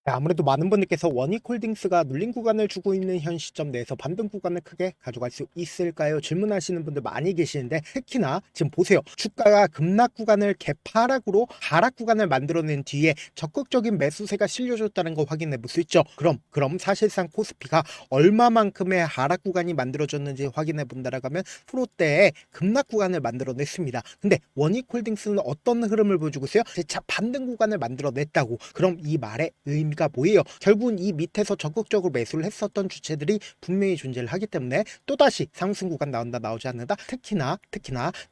네, 아무래도 많은 분들께서 원익홀딩스가 눌린 구간을 주고 있는 현 시점 내에서 반등 구간을 크게 가져갈 수 있을까요? 질문하시는 분들 많이 계시는데, 특히나 지금 보세요. 주가가 급락 구간을 개파락으로 하락 구간을 만들어낸 뒤에 적극적인 매수세가 실려줬다는 거 확인해 볼 수 있죠. 그럼 사실상 코스피가 얼마만큼의 하락 구간이 만들어졌는지 확인해 본다라고 하면 프로때의 급락 구간을 만들어냈습니다. 근데 원익홀딩스는 어떤 흐름을 보여주고 있어요? 재차 반등 구간을 만들어냈다고. 그럼 이 말의 의미가 뭐예요? 결국은 이 밑에서 적극적으로 매수를 했었던 주체들이 분명히 존재를 하기 때문에 또다시 상승 구간 나온다 나오지 않는다. 특히나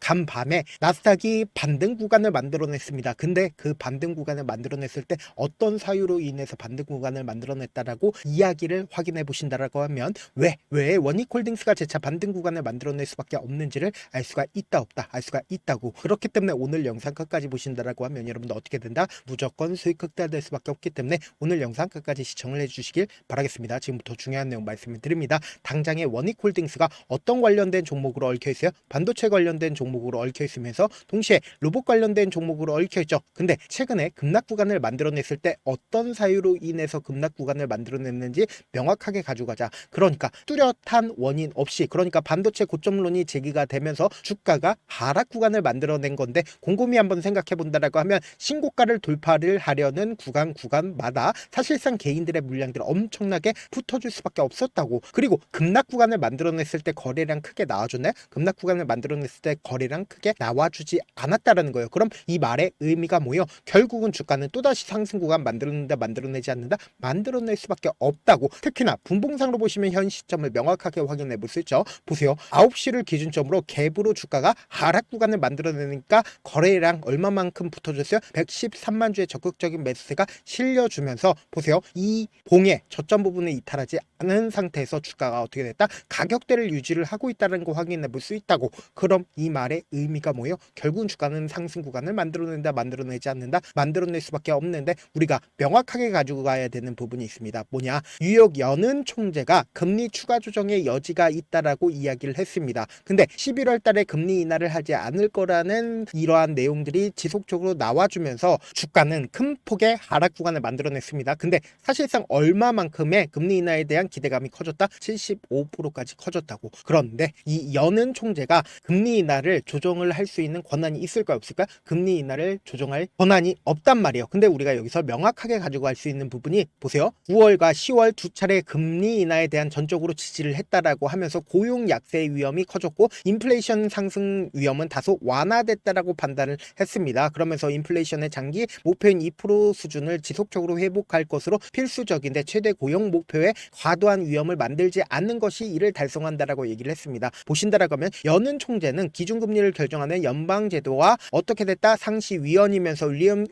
간밤에 나스닥이 반등 구간을 만들어냈습니다. 근데 그 반등 구간을 만들어냈을 때 어떤 사유로 인해서 반등 구간을 만들어냈다라고 이야기를 확인해 보신다라고 하면 왜 원익홀딩스가 재차 반등 구간을 만들어낼 수밖에 없는지를 알 수가 있다 없다 알 수가 있다고. 그렇기 때문에 오늘 영상 끝까지 보신다라고 하면 여러분들 어떻게 된다? 무조건 수익 극대화될 수밖에 없기 때문에 오늘 영상 끝까지 시청을 해주시길 바라겠습니다. 지금부터 중요한 내용 말씀을 드립니다. 당장의 원익홀딩스가 어떤 관련된 종목으로 얽혀 있어요? 반도체 관련된 종목으로 얽혀 있으면서 동시에 로봇 관련된 종목으로 얽혀 있죠. 근데 최근에 급락 구간을 만들어냈을 때 어떤 사유로 인해서 급락 구간을 만들어냈는지 명확하게 가져가자. 그러니까 뚜렷한 원인 없이, 그러니까 반도체 고점론이 제기가 되면서 주가가 하락 구간을 만들어낸 건데, 곰곰이 한번 생각해 본다라고 하면 신고가를 돌파를 하려는 구간마다 사실상 개인들의 물량들이 엄청나게 붙어줄 수밖에 없었다고. 그리고 급락 구간을 만들어냈을 때 거래량 크게 나와줬나요? 급락 구간을 만들어냈을 때 거래량 크게 나와주지 않았다라는 거예요. 그럼 이 말의 의미가 뭐예요? 결국은 주가는 또다시 상승 구간 만들어낸다 만들어내지 않는다 만들어낼 수밖에 없다고. 특히나 분봉상으로 보시면 현 시점을 명확하게 확인해 볼 수 있죠. 보세요. 9시를 기준점으로 갭으로 주가가 하락 구간을 만들어내니까 거래량 얼마만큼 붙어줬어요? 113만 주의 적극적인 매수세가 실려주면서 보세요. 이 봉의 저점 부분을 이탈하지 않은 상태에서 주가가 어떻게 됐다? 가격대를 유지를 하고 있다는 거 확인해 볼 수 있다고. 그럼 이 말의 의미가 뭐예요? 결국은 주가는 상승 구간을 만들어낸다 만들어내지 않는다 만들어낼 수밖에 없는데, 우리가 명확하게 가지고 가야 되는 부분이 있습니다. 뭐냐? 뉴욕 연은 총재가 금리 추가 조정의 여지가 있다라고 이야기를 했습니다. 근데 11월 달에 금리 인하를 하지 않을 거라는 이러한 내용들이 지속적으로 나와주면서 주가는 큰 폭의 하락 구간을 만들어냈습니다. 근데 사실상 얼마만큼의 금리 인하에 대한 기대감이 커졌다? 75%까지 커졌다고. 그런데 이 연은 총재가 금리 인하를 조정을 할 수 있는 권한이 있을까 없을까? 금리 인하를 조정할 권한이 없단 말이에요. 근데 우리가 여기서 명확하게 가지고 갈 수 있는 부분이, 보세요. 9월과 10월 두 차례 금리 인하에 대한 전적으로 지지를 했다라고 하면서 고용 약세의 위험이 커졌고 인플레이션 상승 위험은 다소 완화됐다라고 판단을 했습니다. 그러면서 인플레이션의 장기 목표인 2% 수준을 지속적으로 회복할 것으로 필수적인데 최대 고용 목표에 과도한 위험을 만들지 않는 것이 이를 달성한다라고 얘기를 했습니다. 보신다라고 하면 연은 총재는 기준금리를 결정하는 연방제도와 어떻게 됐다? 상시위원이면서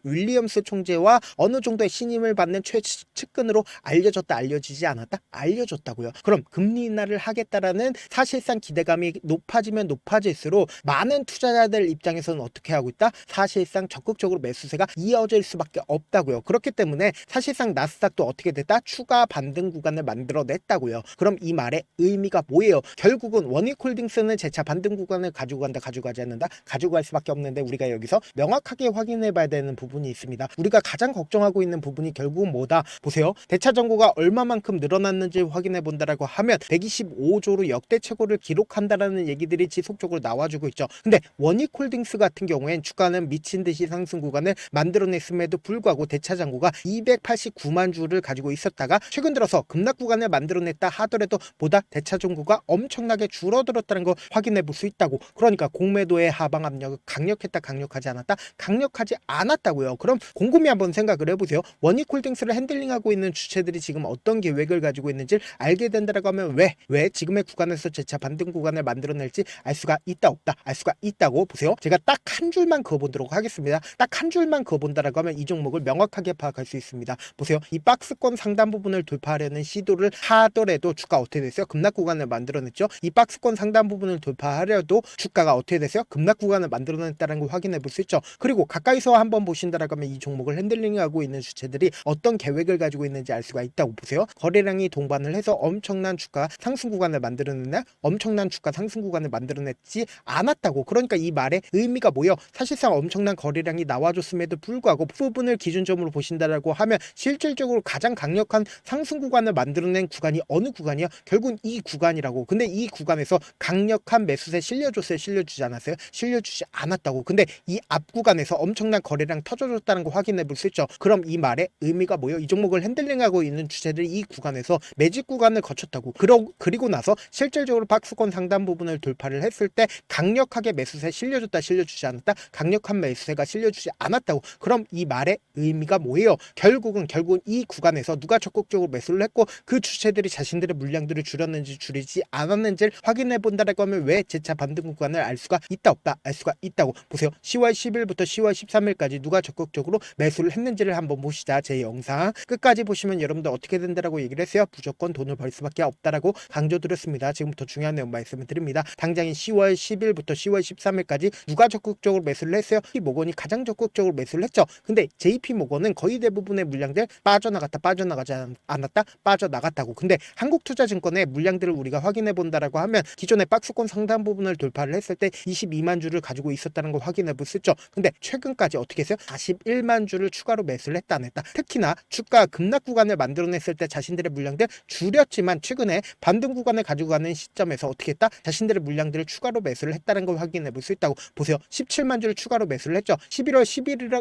윌리엄스 총재와 어느 정도의 신임을 받는 최측근으로 알려지지 않았다? 알려졌다고요. 그럼 금리 인하를 하겠다라는 사실상 기대감이 높아지면 높아질수록 많은 투자자들 입장에서는 어떻게 하고 있다? 사실상 적극적으로 매수세가 이어질 수밖에 없다고요. 그렇기 때문에 사실상 나스닥도 어떻게 됐다? 추가 반등 구간을 만들어냈다고요. 그럼 이 말의 의미가 뭐예요? 결국은 원익홀딩스는 재차 반등 구간을 가지고 간다 가져가지 않는다 가지고 갈 수밖에 없는데, 우리가 여기서 명확하게 확인해 봐야 되는 부분이 있습니다. 우리가 가장 걱정하고 있는 부분이 결국은 뭐다? 보세요. 대차 잔고가 얼마만큼 늘어났는지 확인해 본다라고 하면 125조로 역대 최고를 기록한다라는 얘기들이 지속적으로 나와주고 있죠. 근데 원익홀딩스 같은 경우엔 주가는 미친 듯이 상승 구간을 만들어냈음에도 불구하고 대차 잔고가 289만 주를 가지고 있었다가 최근 들어서 급락 구간을 만들어냈다 하더라도 보다 대차 잔고가 엄청나게 줄어들었다는 걸 확인해 볼 수 있다고. 그러니까 공매도의 하방 압력은 강력했다 강력하지 않았다? 강력하지 않았다고요. 그럼 곰곰이 한번 생각을 해보세요. 원익홀딩스를 핸들링하고 있는 주체들이 지금 어떤 계획을 가지고 있는지 알게 된다라고 하면 왜 지금의 구간에서 재차 반등 구간을 만들어낼지 알 수가 있다 없다? 알 수가 있다고. 보세요. 제가 딱 한 줄만 그어보도록 하겠습니다. 딱 한 줄만 그어본다라고 하면 이 종목을 명확하게 파악할 수 있습니다. 보세요. 이 박스권 상단 부분을 돌파하려는 시도를 하더라도 주가 어떻게 됐어요? 급락 구간을 만들어냈죠. 이 박스권 상단 부분을 돌파하려도 주가가 어떻게 됐어요? 급락 구간을 만들어냈다는 걸 확인해 볼 수 있죠. 그리고 가까이서 한번 보신다라고 하면 이 종목을 핸들링하고 있는 주체들이 어떤 계획을 가지고 있는지 알 수가 있다고. 보세요. 거래량이 동반을 해서 엄청난 주가 상승 구간을 만들어냈나? 엄청난 주가 상승 구간을 만들어냈지 않았다고. 그러니까 이 말의 의미가 뭐예요? 사실상 엄청난 거래량이 나와줬음에도 불구하고 부분을 기준점으로 보신다라고 하면 실질적으로 가장 강력한 상승 구간을 만들어낸 구간이 어느 구간이야? 결국은 이 구간이라고. 근데 이 구간에서 강력한 매수세 실려줬어요? 실려주지 않았어요? 실려주지 않았다고. 근데 이 앞 구간에서 엄청난 거래량 터져줬다는 거 확인해 볼 수 있죠. 그럼 이 말의 의미가 뭐예요? 이 종목을 핸들링하고 있는 주체들이 이 구간에서 매직 구간을 거쳤다고. 그리고 나서 실질적으로 박스권 상단 부분을 돌파를 했을 때 강력하게 매수세 실려줬다, 실려주지 않았다? 강력한 매수세가 실려주지 않았다고. 그럼 이 말의 의미가 뭐예요? 결국은 이 구간에서 누가 적극적으로 매수를 했고 그 주체들이 자신들의 물량들을 줄였는지 줄이지 않았는지를 확인해 본다라고 하면 왜 재차 반등 구간을 알 수가 있다 없다? 알 수가 있다고. 보세요. 10월 10일부터 10월 13일까지 누가 적극적으로 매수를 했는지를 한번 보시자. 제 영상 끝까지 보시면 여러분들 어떻게 된다라고 얘기를 했어요. 무조건 돈을 벌 수밖에 없다라고 강조드렸습니다. 지금부터 중요한 내용 말씀을 드립니다. 당장인 10월 10일부터 10월 13일까지 누가 적극적으로 매수를 했어요? JP모건이 가장 적극적으로 매수를 했죠. 근데 JP모건은 거의 대부분의 물량들 빠져나갔다, 빠져나가지 않았다, 빠져나갔다고. 근데 한국투자증권의 물량들을 우리가 확인해 본다라고 하면 기존의 박스권 상단 부분을 돌파를 했을 때 22만 주를 가지고 있었다는 걸 확인해 볼 수 있죠. 근데 최근까지 어떻게 했어요? 41만 주를 추가로 매수를 했다 안 했다. 특히나 주가 급락 구간을 만들어냈을 때 자신들의 물량들 줄였지만 최근에 반등 구간을 가지고 가는 시점에서 어떻게 했다? 자신들의 물량들을 추가로 매수를 했다는 걸 확인해 볼 수 있다고. 보세요. 17만 주를 추가로 매수를 했죠. 11월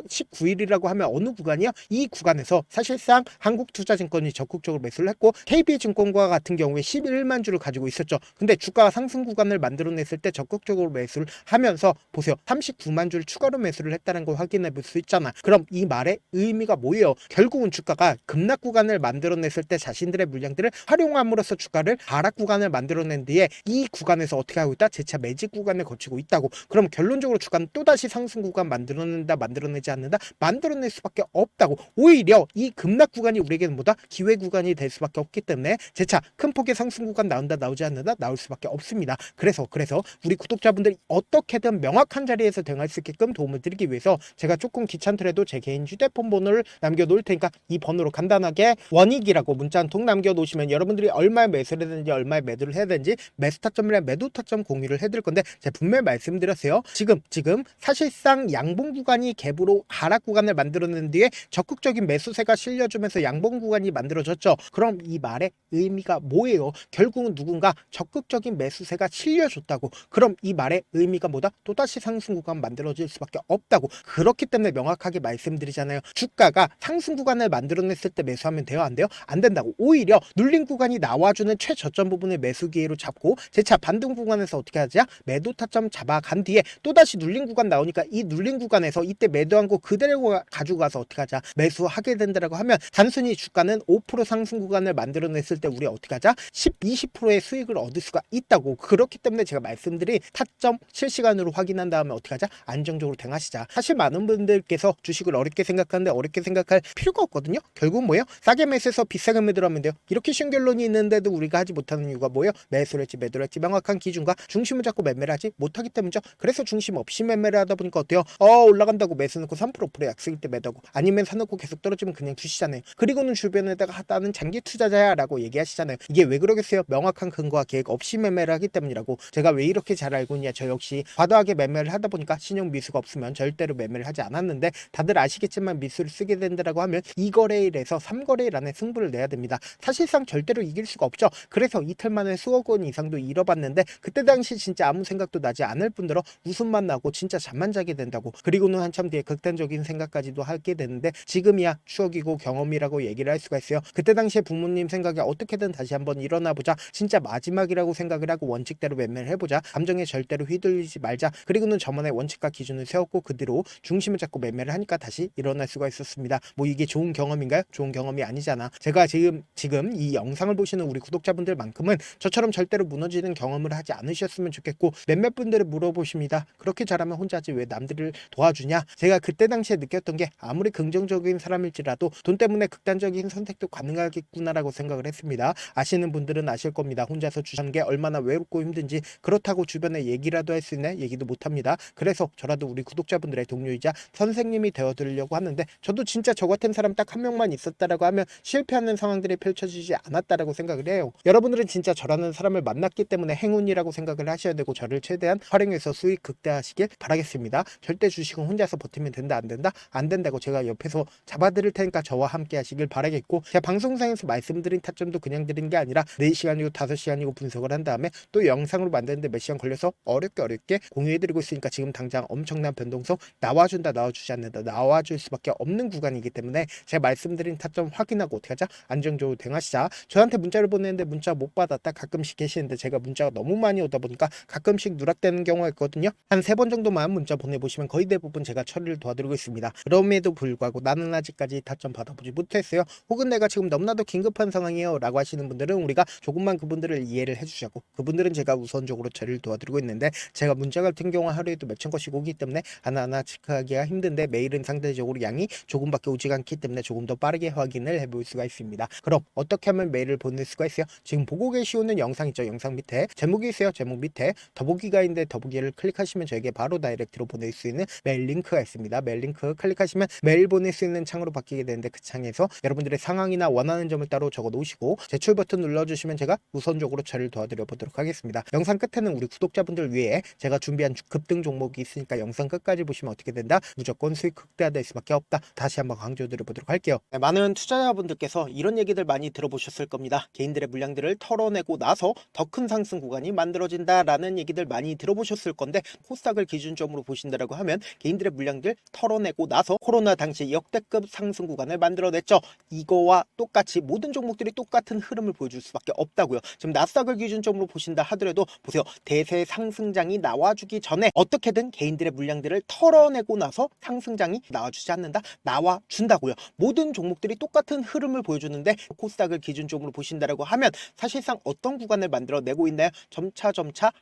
19일이라고 하면 어느 구간이요? 이 구간에서 사실상 한국투자증권이 적극적으로 매수를 했고 KB증권과 같은 경우에 11만 주를 가지고 있었죠. 근데 주가가 상승 구간을 만들어냈을 때 적극적으로 매수를 하면서 보세요. 39만 주를 추가로 매수를 했다는 걸 확인해 볼 수 있잖아. 그럼 이 말의 의미가 뭐예요? 결국은 주가가 급락 구간을 만들어냈을 때 자신들의 물량들을 활용함으로써 주가를 하락 구간을 만들어낸 뒤에 이 구간에서 어떻게 하고 있다? 재차 매직 구간을 거치고 있다고. 그럼 결론적으로 주가는 또다시 상승 구간 만들어낸다, 만들어내지 않는다? 만들어낼 수밖에 없다고. 오히려 이 급락 구간이 우리에게는 뭐다? 기회 구간이 될 수밖에 없기 때문에 재차 큰 폭의 상승 구간 나온다, 나오지 않는다? 나올 수밖에 없습니다. 그래서 우리 구독자분들이 어떻게든 명확한 자리에서 대응할 수 있게끔 도움을 드리기 위해서 제가 조금 귀찮더라도 제 개인 휴대폰 번호를 남겨놓을 테니까 이 번호로 간단하게 원익이라고 문자 한 통 남겨놓으시면 여러분들이 얼마에 매수를 해야 되는지 얼마에 매도를 해야 되는지 매수 타점이랑 매도 타점 공유를 해드릴 건데 제가 분명히 말씀드렸어요. 지금 사실상 양봉 구간이 갭으로 하락 구간을 만들어낸 뒤에 적극적인 매수세가 실려주면서 양봉 구간이 만들어졌죠. 그럼 이 말의 의미가 뭐예요? 결국은 누군가 적극적인 매수세가 실려줬다고. 그럼 이 말의 의미가 뭐다? 또다시 상승 구간 만들어질 수밖에 없다고. 그렇기 때문에 명확하게 말씀드리잖아요. 주가가 상승 구간을 만들어냈을 때 매수하면 돼요? 안 돼요? 안 된다고. 오히려 눌린 구간이 나와주는 최저점 부분을 매수 기회로 잡고 재차 반등 구간에서 어떻게 하자? 매도 타점 잡아간 뒤에 또다시 눌린 구간 나오니까 이 눌린 구간에서 이때 매도한 거 그대로 가지고 가서 어떻게 하자? 매수하게 된다라고 하면 단순히 주가는 5% 상승 구간을 만들어냈을 때 우리 어떻게 하자? 10, 20%의 수익을 얻을 수가 있다고. 그렇기 때문에 제가 말씀드린 타점 실시간으로 확인한 다음에 어떻게 하자? 안정적으로 대응하시자. 사실 많은 분들께서 주식을 어렵게 생각하는데 어렵게 생각할 필요가 없거든요. 결국 뭐예요? 싸게 매수해서 비싸게 매도하면 돼요. 이렇게 쉬운 결론이 있는데도 우리가 하지 못하는 이유가 뭐예요? 매수를 했지 매도를 했지 명확한 기준과 중심을 잡고 매매를 하지 못하기 때문이죠. 그래서 중심 없이 매매를 하다 보니까 어때요? 올라간다고 매수 넣고 3% 약속일 때 매도하고 아니면 사놓고 계속 떨어지면 그냥 두시잖아요. 그리고는 주변에다가 하다는 장기 투자자야라고 얘기하시잖아요. 이게 왜 그러겠어요? 명확한 근거와 계획 없이 매매를 하기 때문이라고. 제가 왜 이렇게 잘 알고 있냐? 저 역시 과도하게 매매를 하다 보니까 신용 미수가 없으면 절대로 매매를 하지 않았는데 다들 아시겠지만 미수를 쓰게 된다라고 하면 2거래일에서 3거래일 안에 승부를 내야 됩니다. 사실상 절대로 이길 수가 없죠. 그래서 이틀 만에 수억 원 이상도 잃어봤는데 그때 당시 진짜 아무 생각도 나지 않을 뿐더러 웃음만 나고 진짜 잠만 자게 된다고. 그리고는 한참 뒤에 극단적인 생각까지도 하게 되는데 지금이야 추억이고 경험이라고 얘기를 할 수가 있어요. 그때 당시에 부모님 생각에 어떻게든 다시 한번 일어나보자. 진짜 마지막이라고 생각을 하고 원칙대로 매매를 해보자. 감정에 절대로 휘둘리지 말자. 그리고는 저만의 원칙과 기준을 세웠고 그대로 중심을 잡고 매매를 하니까 다시 일어날 수가 있었습니다. 뭐 이게 좋은 경험인가요? 좋은 경험이 아니잖아. 제가 지금 이 영상을 보시는 우리 구독자분들만큼은 저처럼 절대로 무너지는 경험을 하지 않으셨으면 좋겠고 몇몇 분들을 물어보십니다. 그렇게 잘하면 혼자 하지 왜 남들을 도와주냐? 제가 그때 당시에 느꼈던 게 아무리 긍정적인 사람일지라도 돈 때문에 극단적인 선택도 가능하겠구나라고 생각을 했습니다. 아시는 분들은 아실 겁니다. 혼자서 주시는 게 얼마나 외롭고 힘든지. 그렇다고 주변에 얘기라도 할 수 있는 얘기도 못합니다. 그래서 저라도 우리 구독자분들의 동료이자 선생님이 되어드리려고 하는데 저도 진짜 저 같은 사람 딱 한 명만 있었다라고 하면 실패하는 상황들이 펼쳐지지 않았다라고 생각을 해요. 여러분들은 진짜 저라는 사람을 만났기 때문에 행운이라고 생각을 하셔야 되고 저를 최대한 활용해서 수익 극대화하시길 바라겠습니다. 절대 주식은 혼자서 버티면 된다 안 된다? 안 된다고 제가 옆에서 잡아드릴 테니까 저와 함께 하시길 바라겠고, 제가 방송상에서 말씀드린 타점도 그냥 드린 게 아니라 4시간이고 5시간이고 분석을 한 다음에 또 영상으로 만드는데 몇 시간 걸려서 어렵게 공유해드리고 있으니까 지금 당장 엄청난 변동성, 나와준다 나와주지 않는다, 나와줄 수밖에 없는 구간이기 때문에 제가 말씀드린 타점 확인하고 어떻게 하자? 안정적으로 대응하시자. 저한테 문자를 보내는데 문자 못 받았다 가끔씩 계시는데 제가 문자가 너무 많이 오다 보니까 가끔씩 누락되는 경우가 있거든요. 한 3번 정도만 문자 보내보시면 거의 대부분 제가 처리를 도와드리고 있습니다. 그럼에도 불구하고 나는 아직까지 타점 받아보지 못했어요, 혹은 내가 지금 너무나도 긴급한 상황이에요 라고 하시는 분들은 우리가 조금만 그분들을 이해를 해주자고, 그분들은 제가 우선적으로 처리를 도와드리고 있는데, 제가 문자 같은 경우 하루에도 몇천 건씩 오기 때문에 하나하나 체크하기가 힘든데 메일은 상대적으로 양이 조금밖에 오지 않기 때문에 조금 더 빠르게 확인을 해볼 수가 있습니다. 그럼 어떻게 하면 메일을 보낼 수가 있어요? 지금 보고 계시는 영상 있죠? 영상 밑에 제목이 있어요. 제목 밑에 더보기가 있는데 더보기를 클릭하시면 저에게 바로 다이렉트로 보낼 수 있는 메일 링크가 있습니다. 메일 링크 클릭하시면 메일 보낼 수 있는 창으로 바뀌게 되는데, 그 창에서 여러분들의 상황이나 원하는 점을 따로 적어 놓으시고 제출 버튼 눌러주시면 제가 우선적으로 처리를 도와드려 보도록 하겠습니다. 영상 끝에는 우리 구독자분들 위해 제가 준비한 급등 종목이 있으니까 영상 끝까지 보시면 어떻게 된다? 무조건 수익 극대화될 수밖에 없다. 다시 한번 강조드려 보도록 할게요. 네, 많은 투자자분들께서 이런 얘기들 많이 들어보셨을 겁니다. 개인들의 물량들을 털어내고 나서 더 큰 상승 구간이 만들어진다라는 얘기들 많이 들어보셨을 건데, 코스닥을 기준점으로 보신다라고 하면 개인들의 물량들 털어내고 나서 코로나 당시 역대급 상승 구간을 만들어냈죠. 이거와 똑같이 모든 종목들이 똑같은 흐름을 보여줄 수밖에 없다고요. 지금 나스닥을 기준점으로 보신다 하더라도 보세요. 대세 상승장이 나와주기 전에 어떻게든 개인들의 물량들을 털어내고 나서 상승장이 나와주지 않는다? 나와준다고요. 모든 종목들이 똑같은 흐름을 보여주는데, 코스닥을 기준점으로 보신다라고 하면 사실상 어떤 구간을 만들어내고 있나요? 점차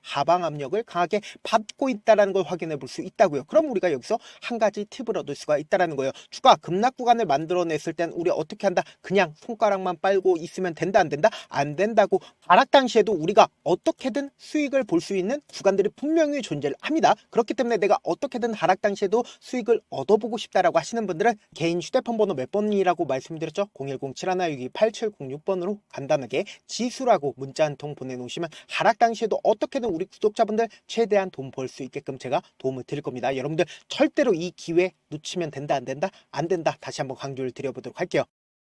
하방 압력을 강하게 받고 있다는 걸 확인해 볼 수 있다고요. 그럼 우리가 여기서 한 가지 팁을 얻을 수가 있다는 거예요. 주가 급락 구간을 만들어냈을 땐 우리 어떻게 한다? 그냥 손가락만 빨고 있으면 된다 안 된다? 안 된다고. 하락 당시에도 우리가 어떻게든 수익을 볼 수 있는 구간들이 분명히 존재를 합니다. 그렇기 때문에 내가 어떻게든 하락 당시에도 수익을 얻어보고 싶다라고 하시는 분들은 개인 휴대폰 번호 몇 번이라고 말씀드렸죠? 010-7162-8706번으로 간단하게 지수라고 문자 한 통 보내놓으시면 하락 당시에도 어떻게든 우리 구독자분들 최대한 돈 벌 수 있게끔 제가 도움을 드릴 겁니다. 여러분들 절대로 이 기회 놓치면 된다 안 된다? 안 된다. 다시 한번 강조를 드려보도록 할게요.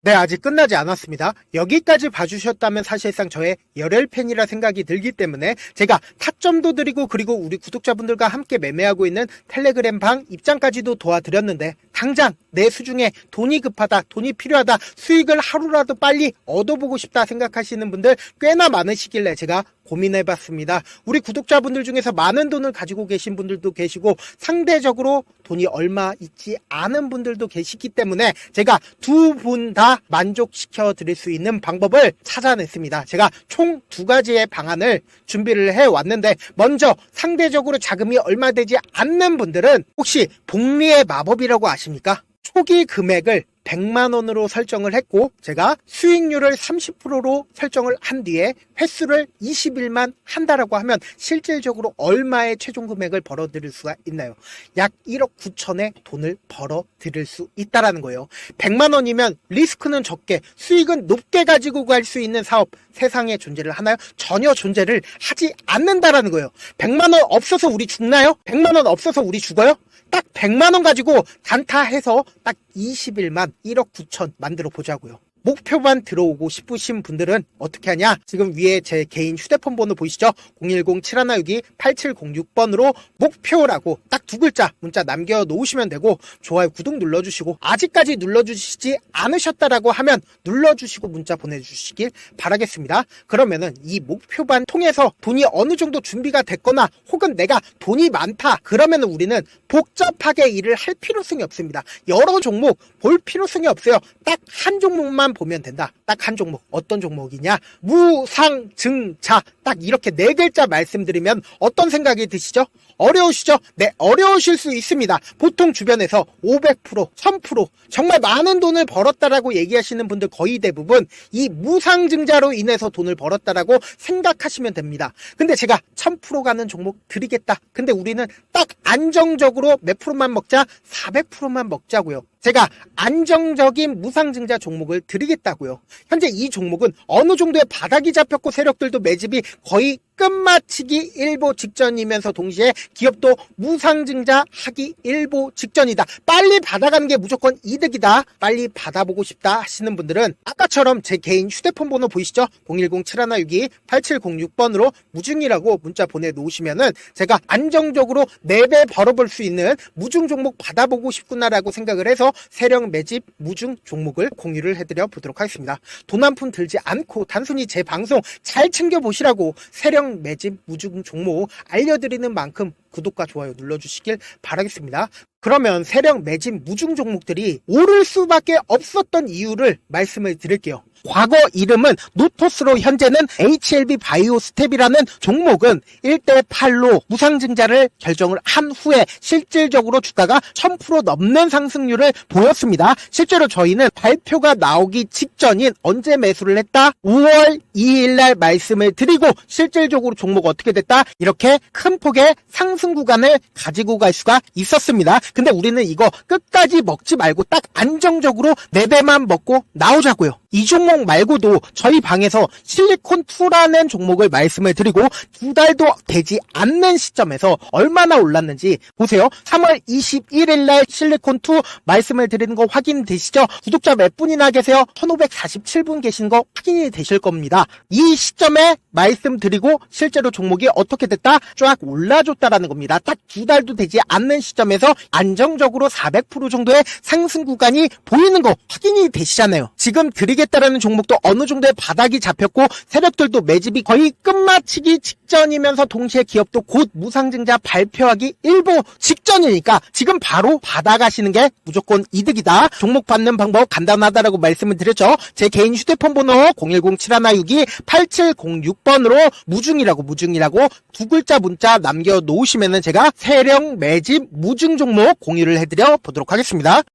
네, 아직 끝나지 않았습니다. 여기까지 봐주셨다면 사실상 저의 열혈 팬이라 생각이 들기 때문에 제가 타점도 드리고, 그리고 우리 구독자분들과 함께 매매하고 있는 텔레그램 방 입장까지도 도와드렸는데, 당장 내 수중에 돈이 급하다, 돈이 필요하다, 수익을 하루라도 빨리 얻어보고 싶다 생각하시는 분들 꽤나 많으시길래 제가 고민해봤습니다. 우리 구독자분들 중에서 많은 돈을 가지고 계신 분들도 계시고 상대적으로 돈이 얼마 있지 않은 분들도 계시기 때문에 제가 두 분 다 만족시켜 드릴 수 있는 방법을 찾아냈습니다. 제가 총 2가지의 방안을 준비를 해왔는데, 먼저 상대적으로 자금이 얼마 되지 않는 분들은 혹시 복리의 마법이라고 아십니까? 초기 금액을 100만원으로 설정을 했고, 제가 수익률을 30%로 설정을 한 뒤에 횟수를 20일만 한다라고 하면 실질적으로 얼마의 최종 금액을 벌어들일 수가 있나요? 약 1억 9천의 돈을 벌어들일 수 있다라는 거예요. 100만원이면 리스크는 적게 수익은 높게 가지고 갈 수 있는 사업 세상에 존재를 하나요? 전혀 존재를 하지 않는다라는 거예요. 100만원 없어서 우리 죽나요? 100만원 없어서 우리 죽어요? 딱 100만원 가지고 단타해서 딱 20일만 1억 9천 만들어 보자고요. 목표만 들어오고 싶으신 분들은 어떻게 하냐? 지금 위에 제 개인 휴대폰 번호 보이시죠? 010-7162-8706번으로 목표라고 딱 2글자 문자 남겨놓으시면 되고, 좋아요, 구독 눌러주시고, 아직까지 눌러주시지 않으셨다라고 하면 눌러주시고 문자 보내주시길 바라겠습니다. 그러면은 이 목표반 통해서 돈이 어느 정도 준비가 됐거나, 혹은 내가 돈이 많다 그러면은 우리는 복잡하게 일을 할 필요성이 없습니다. 여러 종목 볼 필요성이 없어요. 딱 한 종목만 보면 된다. 딱 한 종목. 어떤 종목이냐? 무상증자. 딱 이렇게 4글자 말씀드리면 어떤 생각이 드시죠? 어려우시죠? 네, 어려우실 수 있습니다. 보통 주변에서 500%, 1000% 정말 많은 돈을 벌었다라고 얘기하시는 분들 거의 대부분 이 무상증자로 인해서 돈을 벌었다라고 생각하시면 됩니다. 근데 제가 1000% 가는 종목 드리겠다. 근데 우리는 딱 안정적으로 몇 프로만 먹자? 400%만 먹자고요. 제가 안정적인 무상증자 종목을 드리겠다고요. 현재 이 종목은 어느 정도의 바닥이 잡혔고 세력들도 매집이 거의 끝마치기 일보 직전이면서 동시에 기업도 무상증자 하기 일보 직전이다. 빨리 받아가는 게 무조건 이득이다. 빨리 받아보고 싶다 하시는 분들은 아까처럼 제 개인 휴대폰 번호 보이시죠? 010-7162-8706번으로 무중이라고 문자 보내놓으시면은 제가 안정적으로 4배 벌어볼 수 있는 무중 종목 받아보고 싶구나라고 생각을 해서 세력 매집 무중 종목을 공유를 해드려 보도록 하겠습니다. 돈 한 푼 들지 않고 단순히 제 방송 잘 챙겨보시라고 세력 매집 무중 종목 알려드리는 만큼 구독과 좋아요 눌러주시길 바라겠습니다. 그러면 세력 매집 무중 종목들이 오를 수밖에 없었던 이유를 말씀을 드릴게요. 과거 이름은 노토스로 현재는 HLB 바이오스텝이라는 종목은 1대8로 무상증자를 결정을 한 후에 실질적으로 주가가 1000% 넘는 상승률을 보였습니다. 실제로 저희는 발표가 나오기 직전인 언제 매수를 했다? 5월 2일 날 말씀을 드리고 실질적으로 종목 어떻게 됐다? 이렇게 큰 폭의 상승 구간을 가지고 갈 수가 있었습니다. 근데 우리는 이거 끝까지 먹지 말고 딱 안정적으로 4배만 먹고 나오자고요. 이 종목 말고도 저희 방에서 실리콘2라는 종목을 말씀을 드리고 2달도 되지 않는 시점에서 얼마나 올랐는지 보세요. 3월 21일 날 실리콘2 말씀을 드리는 거 확인되시죠? 구독자 몇 분이나 계세요? 1547분 계신 거 확인이 되실 겁니다. 이 시점에 말씀드리고 실제로 종목이 어떻게 됐다? 쫙 올라줬다라는 겁니다. 딱 2달도 되지 않는 시점에서 안정적으로 400% 정도의 상승 구간이 보이는 거 확인이 되시잖아요. 지금 드리겠다라는 종목도 어느 정도의 바닥이 잡혔고 세력들도 매집이 거의 끝마치기 직전이면서 동시에 기업도 곧 무상증자 발표하기 일보 직전이니까 지금 바로 받아가시는 게 무조건 이득이다. 종목 받는 방법 간단하다라고 말씀을 드렸죠. 제 개인 휴대폰 번호 010-7162-8706번으로 무중이라고 두 글자 문자 남겨놓으시면은 제가 세력 매집 무중 종목 공유를 해드려 보도록 하겠습니다.